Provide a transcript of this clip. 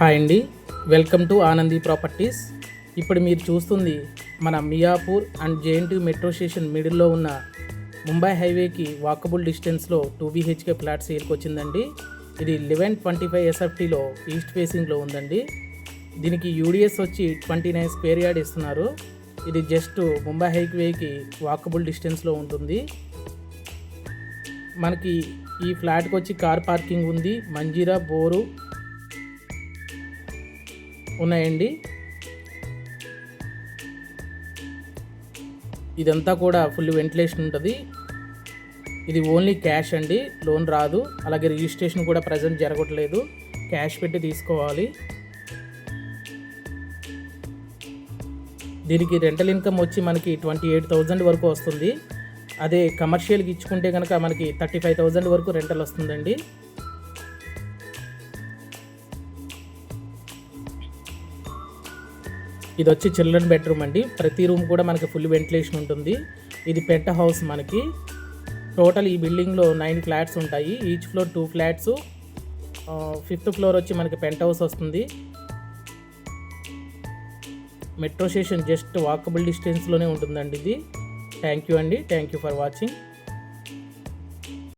Hi అండి, welcome to Anandi properties. ఇప్పుడు మీరు చూస్తుంది మన Miyapur and JNT metro station మిడిల్లో ఉన్న ముంబై హైవేకి వాకబుల్ డిస్టెన్స్లో 2 BHK ఫ్లాట్ సేల్కి వచ్చిందండి. ఇది 1125 SFTలో ఈస్ట్ ఫేసింగ్లో ఉందండి. దీనికి యూడిఎస్ వచ్చి 29 స్క్వేర్ యార్డ్ ఇస్తున్నారు. ఇది జస్ట్ ముంబై హైవేకి వాకబుల్ డిస్టెన్స్లో ఉంటుంది. మనకి ఈ ఫ్లాట్కి వచ్చి కార్ పార్కింగ్ ఉంది, మంజీరా, బోరు ఉన్నాయండి. ఇదంతా కూడా ఫుల్ వెంటిలేషన్ ఉంటుంది. ఇది ఓన్లీ క్యాష్ అండి, లోన్ రాదు. అలాగే రిజిస్ట్రేషన్ కూడా ప్రజెంట్ జరగట్లేదు, క్యాష్ పెట్టి తీసుకోవాలి. దీనికి రెంటల్ ఇన్కమ్ వచ్చి మనకి 28,000 వరకు వస్తుంది. అదే కమర్షియల్కి ఇచ్చుకుంటే కనుక మనకి 35,000 వరకు రెంటల్ వస్తుందండి. ఇది వచ్చి చిల్డ్రన్ బెడ్రూమ్ అండి. ప్రతి రూమ్ కూడా మనకి ఫుల్ వెంటిలేషన్ ఉంటుంది. ఇది పెంట్ హౌస్. మనకి టోటల్ ఈ బిల్డింగ్లో 9 ఫ్లాట్స్ ఉంటాయి. Each floor 2 flats. 5th floor వచ్చి మనకి పెంట్ హౌస్ వస్తుంది. మెట్రో స్టేషన్ జస్ట్ వాకబుల్ డిస్టెన్స్లోనే ఉంటుందండి ఇది. థ్యాంక్ యూ అండి, థ్యాంక్ యూ ఫర్ వాచింగ్.